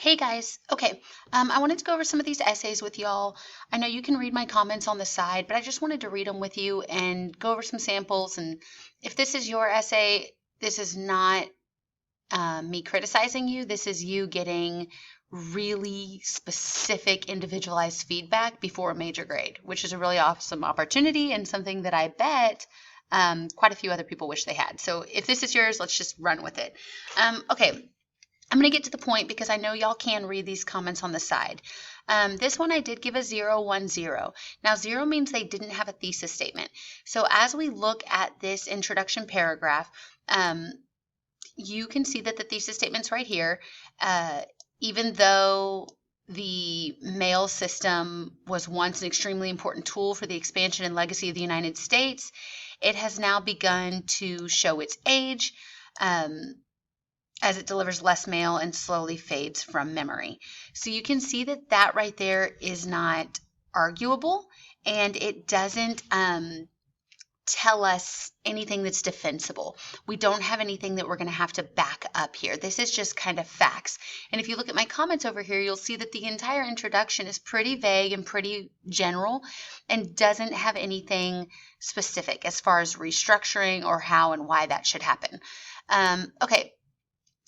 Hey guys, okay. I wanted to go over some of these essays with y'all. I know you can read my comments on the side, but I just wanted to read them with you and go over some samples. And if this is your essay, this is not me criticizing you. This is you getting really specific, individualized feedback before a major grade, which is a really awesome opportunity and something that I bet quite a few other people wish they had. So if this is yours, let's just run with it. Okay. I'm going to get to the point because I know y'all can read these comments on the side. This one I did give a 0, 1, 0. Now 0 means they didn't have a thesis statement. So as we look at this introduction paragraph, you can see that the thesis statement's right here. Even though the mail system was once an extremely important tool for the expansion and legacy of the United States, it has now begun to show its age. As it delivers less mail and slowly fades from memory. So you can see that that right there is not arguable, and it doesn't tell us anything that's defensible. We don't have anything that we're going to have to back up here. This is just kind of facts. And if you look at my comments over here, you'll see that the entire introduction is pretty vague and pretty general and doesn't have anything specific as far as restructuring or how and why that should happen. Okay.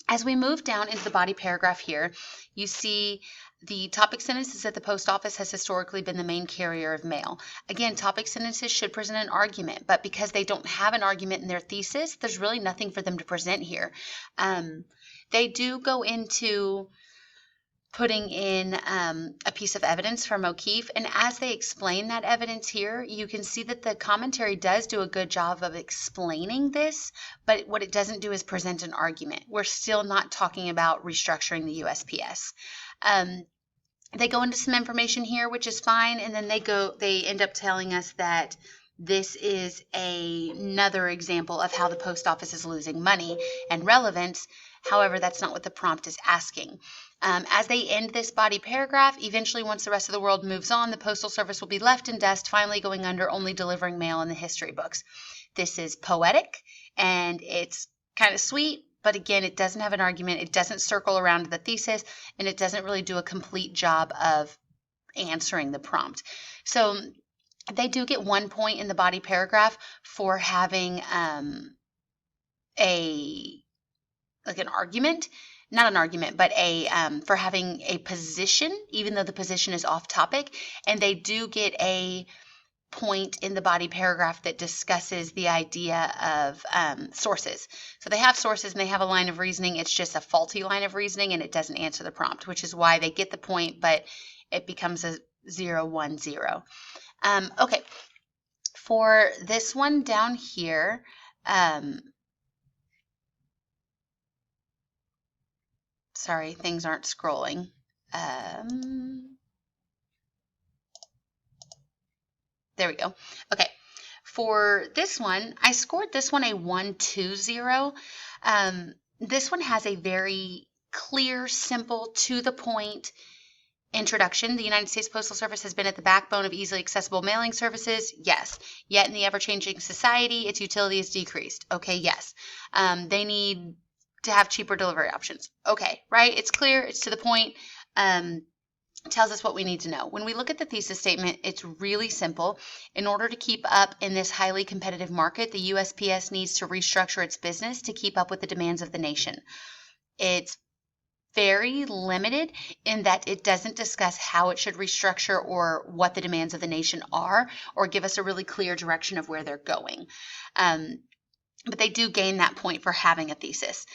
As we move down into the body paragraph here, you see the topic sentence is that the post office has historically been the main carrier of mail. Again, topic sentences should present an argument, but because they don't have an argument in their thesis, there's really nothing for them to present here. They do go into putting in a piece of evidence from O'Keefe. And as they explain that evidence here, you can see that the commentary does do a good job of explaining this, but what it doesn't do is present an argument. We're still not talking about restructuring the USPS. They go into some information here, which is fine, and then they end up telling us that this is another example of how the post office is losing money and relevance. However, that's not what the prompt is asking. As they end this body paragraph, eventually once the rest of the world moves on, the Postal Service will be left in dust, finally going under, only delivering mail in the history books. This is poetic, and it's kind of sweet, but again, it doesn't have an argument, it doesn't circle around to the thesis, and it doesn't really do a complete job of answering the prompt. So they do get 1 point in the body paragraph for having an argument, not an argument, but for having a position, even though the position is off topic. And they do get a point in the body paragraph that discusses the idea of sources. So they have sources and they have a line of reasoning. It's just a faulty line of reasoning and it doesn't answer the prompt, which is why they get the point, but it becomes a 0, 1, 0. Okay, for this one down here, sorry, things aren't scrolling. There we go. Okay, for this one, I scored this one a 1, 2, 0. This one has a very clear, simple, to the point introduction. The United States Postal Service has been at the backbone of easily accessible mailing services. Yes. Yet in the ever-changing society, its utility has decreased. Okay, yes. They need to have cheaper delivery options. Okay, right? It's clear. It's to the point. Tells us what we need to know. When we look at the thesis statement, it's really simple. In order to keep up in this highly competitive market, the USPS needs to restructure its business to keep up with the demands of the nation. It's very limited in that it doesn't discuss how it should restructure or what the demands of the nation are, or give us a really clear direction of where they're going. But they do gain that point for having a thesis.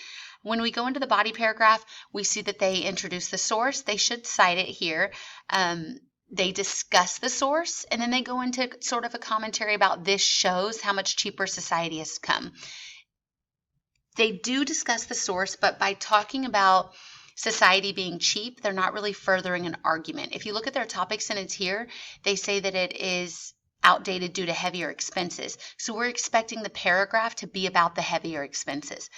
When we go into the body paragraph, we see that they introduce the source. They should cite it here. They discuss the source, and then they go into sort of a commentary about this shows how much cheaper society has come. They do discuss the source, but by talking about society being cheap, they're not really furthering an argument. If you look at their topic sentence here, they say that it is outdated due to heavier expenses. So we're expecting the paragraph to be about the heavier expenses.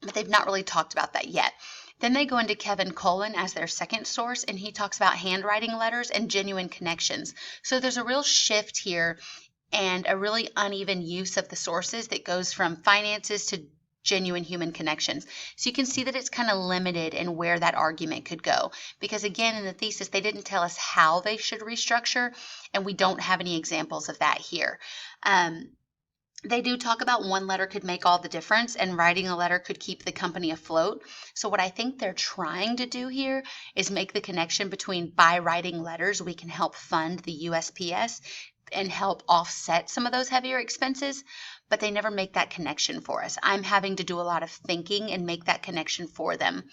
But they've not really talked about that yet. Then they go into Kevin Cullen as their second source, and he talks about handwriting letters and genuine connections. So there's a real shift here and a really uneven use of the sources that goes from finances to genuine human connections. So you can see that it's kind of limited in where that argument could go. Because again, in the thesis, they didn't tell us how they should restructure, and we don't have any examples of that here. They do talk about one letter could make all the difference, and writing a letter could keep the company afloat. So what I think they're trying to do here is make the connection between by writing letters, we can help fund the USPS and help offset some of those heavier expenses, but they never make that connection for us. I'm having to do a lot of thinking and make that connection for them.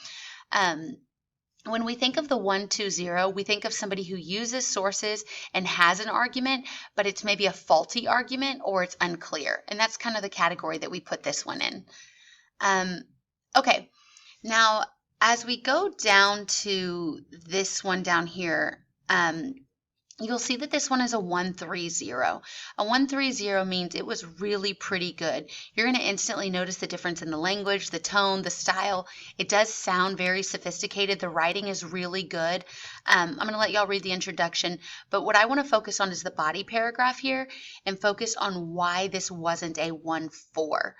When we think of the 120, we think of somebody who uses sources and has an argument, but it's maybe a faulty argument or it's unclear. And that's kind of the category that we put this one in. Okay, now as we go down to this one down here, you'll see that this one is a 130. A 130 means it was really pretty good. You're going to instantly notice the difference in the language, the tone, the style. It does sound very sophisticated. The writing is really good. I'm going to let y'all read the introduction, but what I want to focus on is the body paragraph here and focus on why this wasn't a 1-4.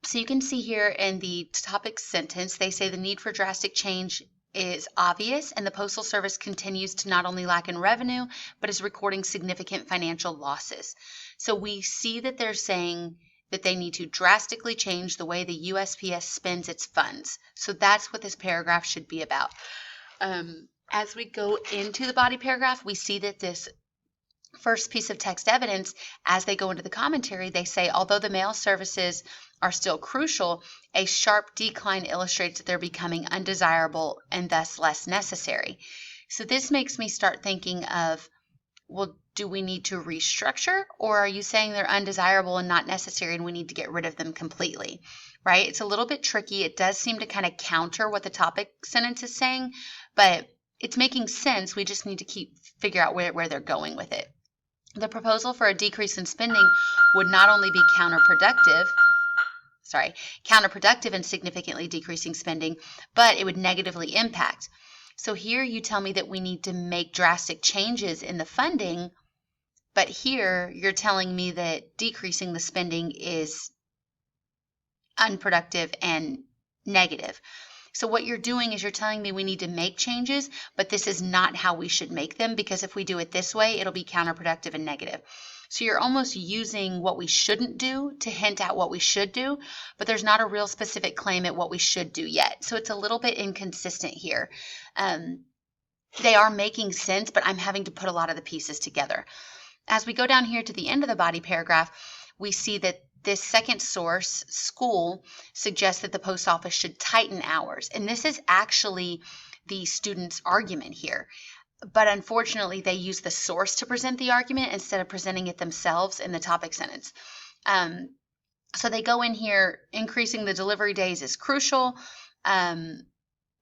So you can see here in the topic sentence, they say the need for drastic change is obvious, and the Postal Service continues to not only lack in revenue, but is recording significant financial losses. So we see that they're saying that they need to drastically change the way the USPS spends its funds. So that's what this paragraph should be about. As we go into the body paragraph, we see that this first piece of text evidence, as they go into the commentary, they say, although the mail services are still crucial, a sharp decline illustrates that they're becoming undesirable and thus less necessary. So this makes me start thinking of, well, do we need to restructure, or are you saying they're undesirable and not necessary and we need to get rid of them completely, right? It's a little bit tricky. It does seem to kind of counter what the topic sentence is saying, but it's making sense. We just need to figure out where they're going with it. The proposal for a decrease in spending would not only be counterproductive in significantly decreasing spending, but it would negatively impact. So here you tell me that we need to make drastic changes in the funding, but here you're telling me that decreasing the spending is unproductive and negative. So what you're doing is you're telling me we need to make changes, but this is not how we should make them, because if we do it this way, it'll be counterproductive and negative. So you're almost using what we shouldn't do to hint at what we should do, but there's not a real specific claim at what we should do yet. So it's a little bit inconsistent here. They are making sense, but I'm having to put a lot of the pieces together. As we go down here to the end of the body paragraph, we see that this second source, school, suggests that the post office should tighten hours. And this is actually the student's argument here. But unfortunately, they use the source to present the argument instead of presenting it themselves in the topic sentence. So they go in here, increasing the delivery days is crucial.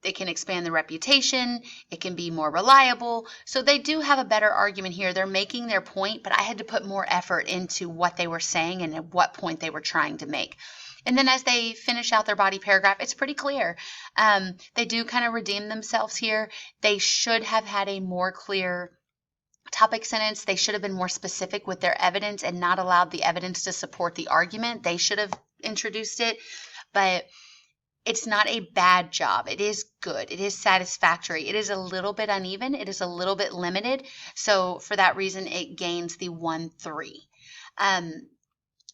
It can expand the reputation. It can be more reliable. So they do have a better argument here. They're making their point, but I had to put more effort into what they were saying and at what point they were trying to make. And then as they finish out their body paragraph, it's pretty clear. They do kind of redeem themselves here. They should have had a more clear topic sentence. They should have been more specific with their evidence and not allowed the evidence to support the argument. They should have introduced it, but it's not a bad job. It is good. It is satisfactory. It is a little bit uneven. It is a little bit limited. So for that reason, it gains the 1-3.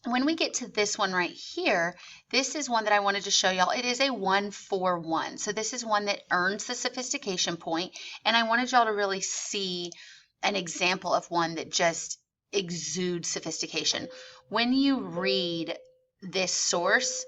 When we get to this one right here, this is one that I wanted to show y'all. It is a 1-4-1. So this is one that earns the sophistication point, and I wanted y'all to really see an example of one that just exudes sophistication. When you read this source,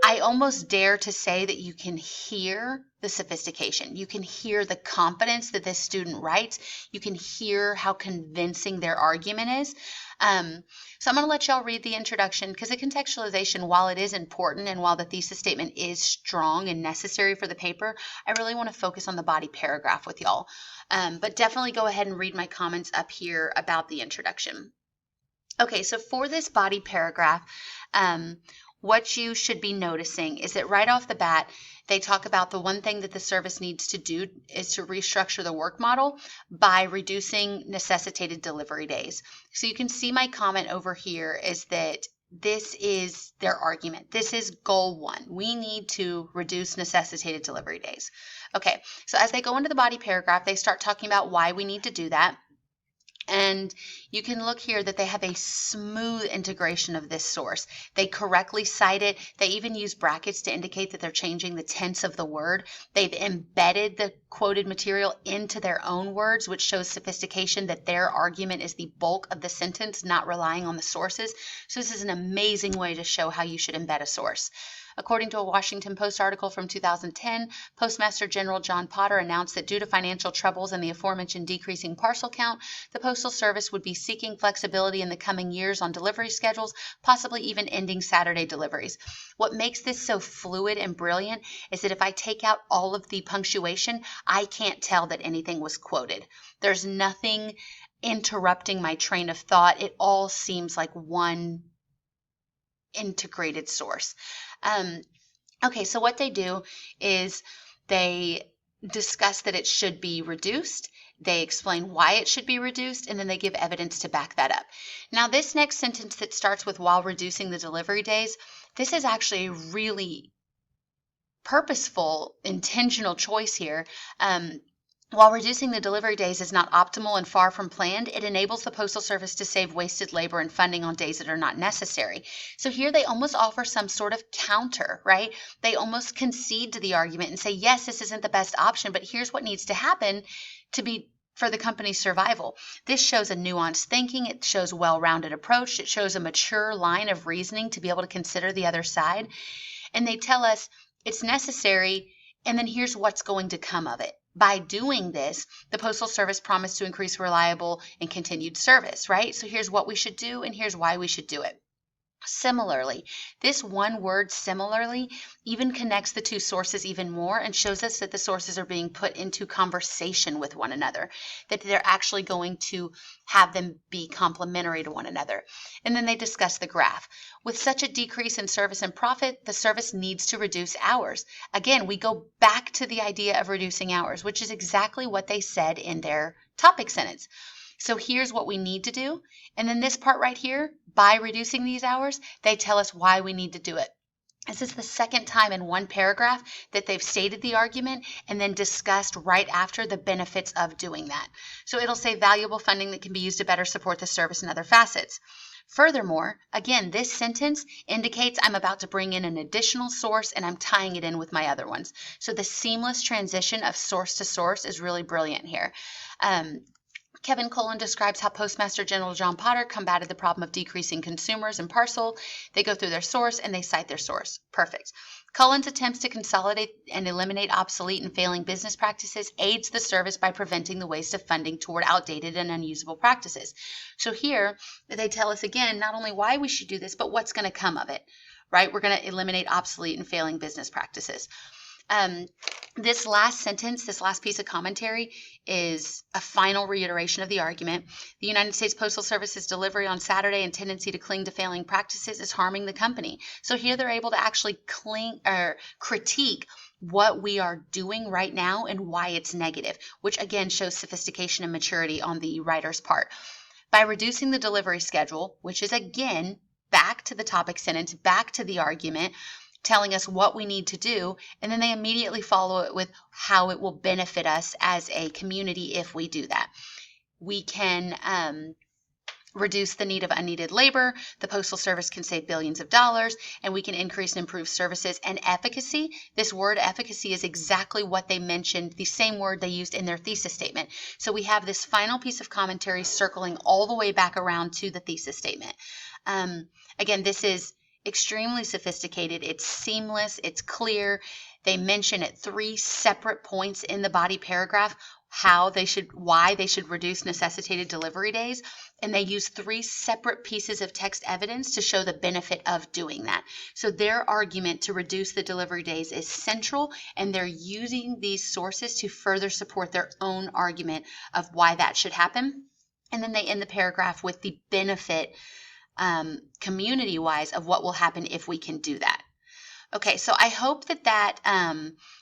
I almost dare to say that you can hear the sophistication. You can hear the confidence that this student writes. You can hear how convincing their argument is. So I'm going to let y'all read the introduction, because the contextualization, while it is important and while the thesis statement is strong and necessary for the paper, I really want to focus on the body paragraph with y'all. But definitely go ahead and read my comments up here about the introduction. Okay, so for this body paragraph, what you should be noticing is that right off the bat, they talk about the one thing that the service needs to do is to restructure the work model by reducing necessitated delivery days. So you can see my comment over here is that this is their argument. This is goal one. We need to reduce necessitated delivery days. Okay, so as they go into the body paragraph, they start talking about why we need to do that. And you can look here that they have a smooth integration of this source. They correctly cite it. They even use brackets to indicate that they're changing the tense of the word. They've embedded the quoted material into their own words, which shows sophistication, that their argument is the bulk of the sentence, not relying on the sources. So this is an amazing way to show how you should embed a source. According to a Washington Post article from 2010, Postmaster General John Potter announced that due to financial troubles and the aforementioned decreasing parcel count, the Postal Service would be seeking flexibility in the coming years on delivery schedules, possibly even ending Saturday deliveries. What makes this so fluid and brilliant is that if I take out all of the punctuation, I can't tell that anything was quoted. There's nothing interrupting my train of thought. It all seems like one integrated source. Okay, so what they do is they discuss that it should be reduced. They explain why it should be reduced, and then they give evidence to back that up. Now, this next sentence that starts with while reducing the delivery days, this is actually a really purposeful, intentional choice here. While reducing the delivery days is not optimal and far from planned, it enables the Postal Service to save wasted labor and funding on days that are not necessary. So here they almost offer some sort of counter, right? They almost concede to the argument and say, yes, this isn't the best option, but here's what needs to happen for the company's survival. This shows a nuanced thinking. It shows a well-rounded approach. It shows a mature line of reasoning to be able to consider the other side. And they tell us it's necessary, and then here's what's going to come of it. By doing this, the Postal Service promised to increase reliable and continued service, right? So here's what we should do, and here's why we should do it. Similarly, this one word similarly even connects the two sources even more and shows us that the sources are being put into conversation with one another, that they're actually going to have them be complementary to one another. And then they discuss the graph. With such a decrease in service and profit, the service needs to reduce hours. Again, we go back to the idea of reducing hours, which is exactly what they said in their topic sentence. So here's what we need to do. And then this part right here, by reducing these hours, they tell us why we need to do it. This is the second time in one paragraph that they've stated the argument and then discussed right after the benefits of doing that. So it'll say valuable funding that can be used to better support the service and other facets. Furthermore, again, this sentence indicates I'm about to bring in an additional source and I'm tying it in with my other ones. So the seamless transition of source to source is really brilliant here. Kevin Cullen describes how Postmaster General John Potter combated the problem of decreasing consumers and parcel. They go through their source and they cite their source. Perfect. Cullen's attempts to consolidate and eliminate obsolete and failing business practices aids the service by preventing the waste of funding toward outdated and unusable practices. So here they tell us again not only why we should do this, but what's going to come of it, right? We're going to eliminate obsolete and failing business practices. This last sentence, this last piece of commentary is a final reiteration of the argument. The United States Postal Service's delivery on Saturday and tendency to cling to failing practices is harming the company. So here they're able to actually critique what we are doing right now and why it's negative, which again shows sophistication and maturity on the writer's part. By reducing the delivery schedule, which is again back to the topic sentence, back to the argument, telling us what we need to do, and then they immediately follow it with how it will benefit us as a community if we do that. We can reduce the need of unneeded labor, the Postal Service can save billions of dollars, and we can increase and improve services and efficacy. This word efficacy is exactly what they mentioned, the same word they used in their thesis statement. So we have this final piece of commentary circling all the way back around to the thesis statement. Again, this is extremely sophisticated. It's seamless. It's clear. They mention at 3 separate points in the body paragraph why they should reduce necessitated delivery days. And they use 3 separate pieces of text evidence to show the benefit of doing that. So their argument to reduce the delivery days is central, and they're using these sources to further support their own argument of why that should happen. And then they end the paragraph with the benefit community-wise of what will happen if we can do that. Okay, so I hope that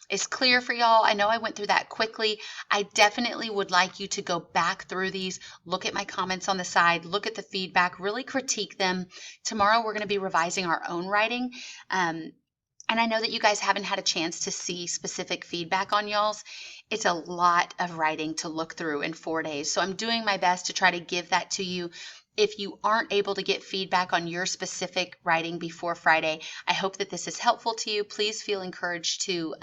is clear for y'all. I know I went through that quickly. I definitely would like you to go back through these, look at my comments on the side, look at the feedback, really critique them. Tomorrow we're going to be revising our own writing. And I know that you guys haven't had a chance to see specific feedback on y'all's. It's a lot of writing to look through in 4 days. So I'm doing my best to try to give that to you. If you aren't able to get feedback on your specific writing before Friday, I hope that this is helpful to you. Please feel encouraged to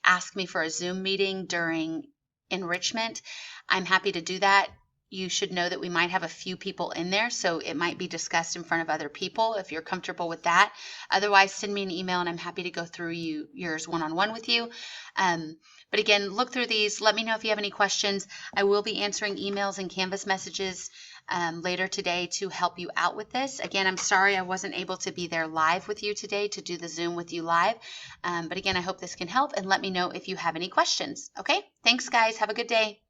ask me for a Zoom meeting during enrichment. I'm happy to do that. You should know that we might have a few people in there, so it might be discussed in front of other people if you're comfortable with that. Otherwise, send me an email and I'm happy to go through yours one-on-one with you. But again, look through these. Let me know if you have any questions. I will be answering emails and Canvas messages later today to help you out with this. Again, I'm sorry I wasn't able to be there live with you today to do the Zoom with you live. But again, I hope this can help, and let me know if you have any questions. Okay? Thanks, guys. Have a good day.